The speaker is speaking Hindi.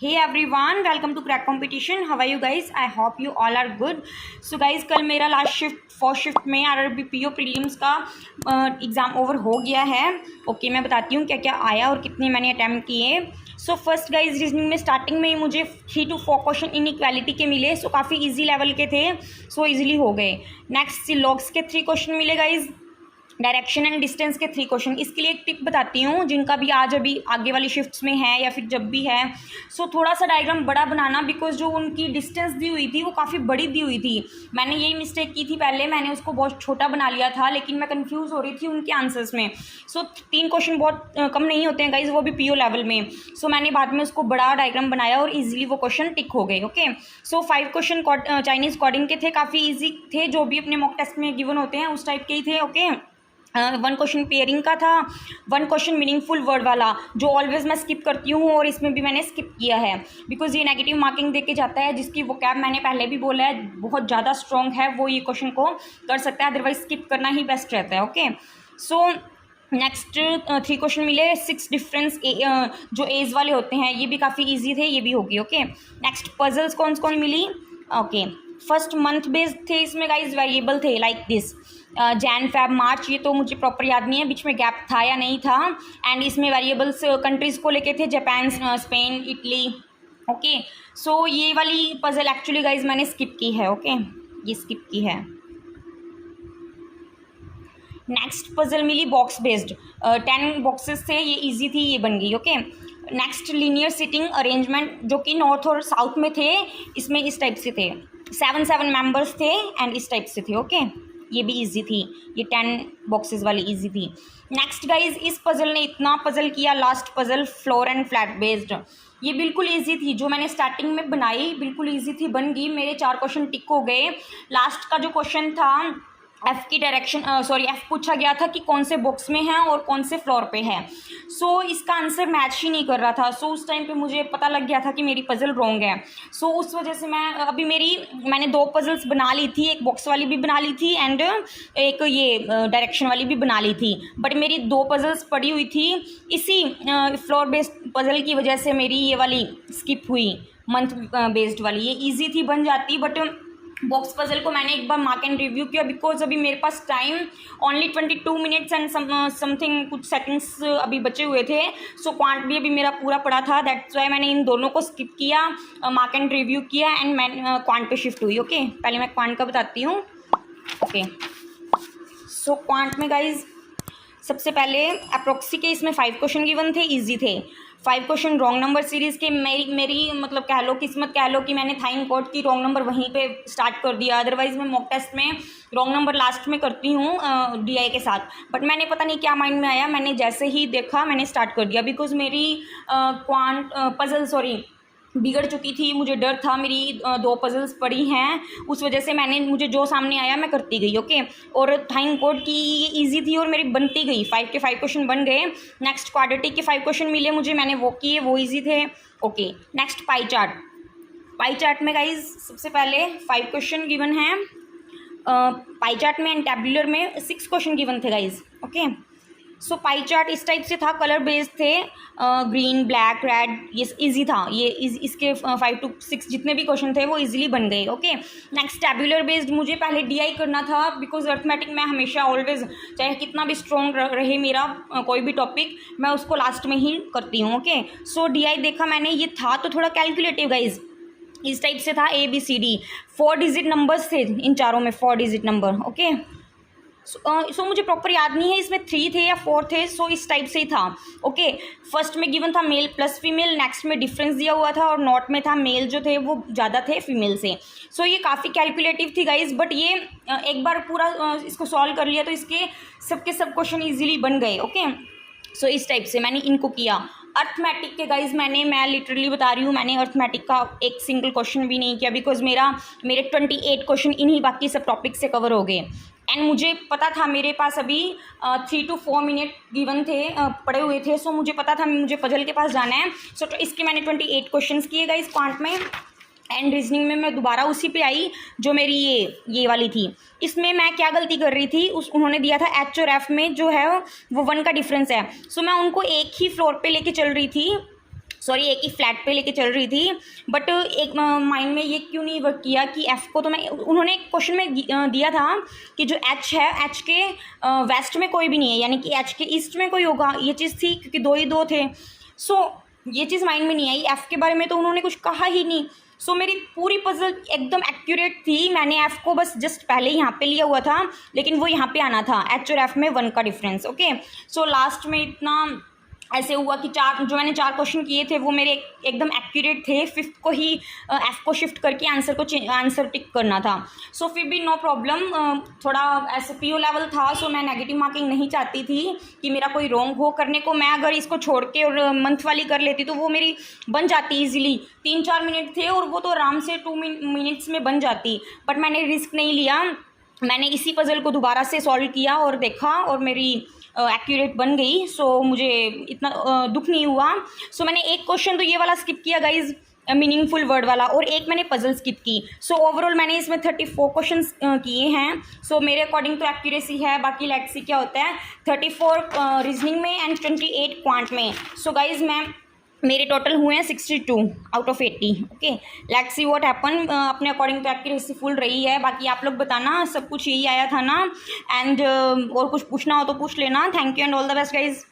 Hey everyone, welcome to Crack Competition. How are you guys? I hope you all are good. So guys, कल मेरा लास्ट शिफ्ट फर्स्ट शिफ्ट में RRB PO प्रीलिम्स का एग्ज़ाम ओवर हो गया है. ओके, मैं बताती हूँ क्या क्या आया और कितने मैंने अटैम्प्ट किए. सो फर्स्ट गाइज रीजनिंग में स्टार्टिंग में ही मुझे 3 to 4 क्वेश्चन इनइक्वालिटी के मिले. सो काफ़ी इजी लेवल के थे, सो इजीली हो गए. नेक्स्ट लॉग्स के 3 क्वेश्चन मिले गाइज. डायरेक्शन एंड डिस्टेंस के 3 क्वेश्चन. इसके लिए एक टिप बताती हूँ जिनका भी आज अभी आगे वाली शिफ्ट्स में है या फिर जब भी है. सो थोड़ा सा डायग्राम बड़ा बनाना, बिकॉज जो उनकी डिस्टेंस दी हुई थी वो काफ़ी बड़ी दी हुई थी. मैंने यही मिस्टेक की थी पहले, मैंने उसको बहुत छोटा बना लिया था, लेकिन मैं कंफ्यूज हो रही थी उनके आंसर्स में. सो 3 क्वेश्चन बहुत कम नहीं होते हैं गाइज, वो भी PO लेवल में. सो मैंने बाद में उसको बड़ा डायग्राम बनाया और ईजिली वो क्वेश्चन टिक हो गए. ओके, सो 5 क्वेश्चन चाइनीज़ कोडिंग के थे, काफ़ी ईजी थे, जो भी अपने मॉक टेस्ट में गिवन होते हैं उस टाइप के ही थे. ओके, 1 क्वेश्चन पेयरिंग का था, 1 क्वेश्चन मीनिंगफुल वर्ड वाला, जो ऑलवेज मैं स्किप करती हूँ और इसमें भी मैंने स्किप किया है, बिकॉज ये नेगेटिव मार्किंग दे के जाता है. जिसकी वो कैब मैंने पहले भी बोला है बहुत ज़्यादा स्ट्रॉन्ग है, वो ये क्वेश्चन को कर सकता है, अदरवाइज स्किप करना ही बेस्ट रहता है. ओके, सो नेक्स्ट 3 क्वेश्चन मिले. 6 डिफरेंस जो एज वाले होते हैं, ये भी काफ़ी ईजी थे, ये भी होगी. ओके, नेक्स्ट पजल्स कौन कौन मिली. ओके, फर्स्ट मंथ बेस्ड थे, इसमें गाइज वेरिएबल थे लाइक दिस जैन फैब मार्च. ये तो मुझे प्रॉपर याद नहीं है बीच में गैप था या नहीं था. एंड इसमें वेरिएबल्स कंट्रीज़ को लेके थे, जापान, स्पेन, इटली. ओके, सो ये वाली पजल एक्चुअली गाइज मैंने स्किप की है. ओके, ये स्किप की है. नेक्स्ट पजल मिली बॉक्स बेस्ड, 10 बॉक्सेस थे, ये इजी थी, ये बन गई. Okay, next linear sitting arrangement, जो कि नॉर्थ और साउथ में थे, इसमें इस टाइप से थे, 7 मेंबर्स थे एंड इस टाइप से थे. ओके, ये भी इजी थी, ये 10 बॉक्सेस वाली इजी थी. नेक्स्ट गाइज, इस पजल ने इतना पजल किया, last puzzle floor and flat based. ये बिल्कुल इजी थी, जो मैंने स्टार्टिंग में बनाई बिल्कुल इजी थी, बन गई. मेरे 4 क्वेश्चन टिक हो गए. लास्ट का जो क्वेश्चन था एफ़ की डायरेक्शन एफ़ पूछा गया था कि कौन से बॉक्स में है और कौन से फ्लोर पे है. सो इसका आंसर मैच ही नहीं कर रहा था. सो उस टाइम पे मुझे पता लग गया था कि मेरी पजल रॉन्ग है. सो उस वजह से मैंने 2 पजल्स बना ली थी, एक बॉक्स वाली भी बना ली थी एंड एक ये डायरेक्शन वाली भी बना ली थी. बट मेरी 2 पजल्स पड़ी हुई थी, इसी फ्लोर बेस्ड पजल की वजह से मेरी ये वाली स्किप हुई, मंथ बेस्ड वाली. ये ईजी थी, बन जाती, बट बॉक्स पजल को मैंने एक बार मार्क एंड रिव्यू किया, बिकॉज अभी मेरे पास time only 22 minutes and something कुछ सेकंड्स अभी बचे हुए थे. सो क्वांट भी अभी मेरा पूरा पड़ा था, दैट्स वाई मैंने इन दोनों को स्किप किया, मार्क एंड रिव्यू किया एंड मैं क्वांट पे शिफ्ट हुई. ओके, पहले मैं क्वांट का बताती हूँ. ओके, सो क्वांट में गाइज सबसे पहले अप्रोक्सी के इसमें 5 क्वेश्चन गिवन थे, ईजी थे. 5 क्वेश्चन रॉन्ग नंबर सीरीज़ के. मेरी मतलब कह लो किस्मत, कह लो कि मैंने थाइन कोड की रॉन्ग नंबर वहीं पे स्टार्ट कर दिया. अदरवाइज मैं मॉक टेस्ट में रॉन्ग नंबर लास्ट में करती हूँ DI के साथ. बट मैंने पता नहीं क्या माइंड में आया, मैंने जैसे ही देखा मैंने स्टार्ट कर दिया, बिकॉज मेरी पजल बिगड़ चुकी थी. मुझे डर था, मेरी 2 पजल्स पड़ी हैं, उस वजह से मुझे जो सामने आया मैं करती गई. ओके, और थाइन कोड की ये ईजी थी और मेरी बनती गई, 5 के 5 क्वेश्चन बन गए. नेक्स्ट क्वाड्रेटिक के 5 क्वेश्चन मिले मुझे, मैंने वो किए, वो ईजी थे. ओके, नेक्स्ट पाई चार्ट में गाइज सबसे पहले 5 क्वेश्चन गिवन हैं. पाई चार्ट में एंड टैब्यूलर में 6 क्वेश्चन गिवन थे गाइज. ओके, सो पाई चार्ट इस टाइप से था, कलर बेस्ड थे, ग्रीन, ब्लैक, रेड, ये इजी था. ये इसके 5 to 6 जितने भी क्वेश्चन थे वो इजीली बन गए. ओके, नेक्स्ट टैब्यूलर बेस्ड मुझे पहले DI करना था, बिकॉज अर्थमेटिक में हमेशा ऑलवेज, चाहे कितना भी स्ट्रॉन्ग रहे मेरा कोई भी टॉपिक, मैं उसको लास्ट में ही करती हूँ. ओके, सो DI देखा मैंने, ये था तो थोड़ा कैलकुलेटिव गाइज, इस टाइप से था, ABCD 4 डिजिट नंबर्स थे इन चारों में, 4 डिजिट नंबर. ओके, सो मुझे प्रॉपर याद नहीं है इसमें 3 थे या 4 थे. सो इस टाइप से ही था. ओके, फर्स्ट में गिवन था मेल प्लस फीमेल, नेक्स्ट में डिफरेंस दिया हुआ था और नोट में था मेल जो थे वो ज़्यादा थे फीमेल से. सो ये काफ़ी कैलकुलेटिव थी गाइज, बट ये एक बार पूरा इसको सॉल्व कर लिया तो इसके सब क्वेश्चन ईजिली बन गए. ओके, सो इस टाइप से मैंने इनको किया. अर्थमेटिक के गाइज मैं लिटरली बता रही हूँ, मैंने अर्थमेटिक का एक सिंगल क्वेश्चन भी नहीं किया, बिकॉज मेरे 28 क्वेश्चन इन्हीं बाकी सब टॉपिक से कवर हो गए. एंड मुझे पता था मेरे पास अभी 3 to 4 मिनट गिवन थे, पड़े हुए थे. सो मुझे पता था मुझे पजल के पास जाना है. सो इसके मैंने 28 क्वेश्चन किए गाइज क्वांट में. एंड रीजनिंग में मैं दोबारा उसी पे आई जो मेरी ये वाली थी. इसमें मैं क्या गलती कर रही थी, उन्होंने दिया था H और F में जो है वो 1 का डिफरेंस है. सो मैं उनको एक ही फ्लोर पे लेके चल रही थी. सॉरी एक ही फ्लैट पे लेके चल रही थी, बट एक माइंड में ये क्यों नहीं वर्क किया कि एफ़ को तो मैं, उन्होंने क्वेश्चन में दिया था कि जो एच है, एच के वेस्ट में कोई भी नहीं है, यानी कि एच के ईस्ट में कोई होगा, ये चीज़ थी क्योंकि दो ही दो थे। सो ये चीज़ माइंड में नहीं आई। एफ़ के बारे में तो उन्होंने कुछ कहा ही नहीं। सो मेरी पूरी पजल एकदम एक्यूरेट थी। मैंने एफ़ को बस जस्ट पहले यहाँ पे लिया हुआ था, लेकिन वो यहाँ पे आना था, एच और एफ़ में 1 का डिफरेंस। ओके, सो लास्ट में इतना ऐसे हुआ कि जो मैंने 4 क्वेश्चन किए थे वो मेरे एकदम एक्यूरेट थे। 5th को ही एफ़ को शिफ्ट करके आंसर टिक करना था। सो फिर भी नो प्रॉब्लम, थोड़ा ऐसे पीओ लेवल था, सो मैं नेगेटिव मार्किंग नहीं चाहती थी कि मेरा कोई रॉन्ग हो करने को। मैं अगर इसको छोड़ के और मंथ वाली कर लेती तो वो मेरी बन जाती ईजिली। 3-4 मिनट थे और वो तो आराम से 2 मिनट्स में बन जाती, बट मैंने रिस्क नहीं लिया। मैंने इसी पजल को दोबारा से सॉल्व किया और देखा और मेरी एक्यूरेट बन गई। सो मुझे इतना दुख नहीं हुआ। सो मैंने एक क्वेश्चन तो ये वाला स्किप किया गाइज, मीनिंगफुल वर्ड वाला, और एक मैंने पजल स्किप की। सो ओवरऑल मैंने इसमें 34 क्वेश्चन किए हैं। सो मेरे अकॉर्डिंग तो एक्यूरेसी है, बाकी लेट्स सी क्या होता है। 34 रीजनिंग में एंड 28 क्वांट में। सो गाइज मेरे टोटल हुए हैं 62 out of 80। Okay, let's see what happen. अपने अकॉर्डिंग तो एक्यूरेसी फुल रही है, बाकी आप लोग बताना, सब कुछ यही आया था ना। एंड और कुछ पूछना हो तो पूछ लेना। Thank you and all the best guys.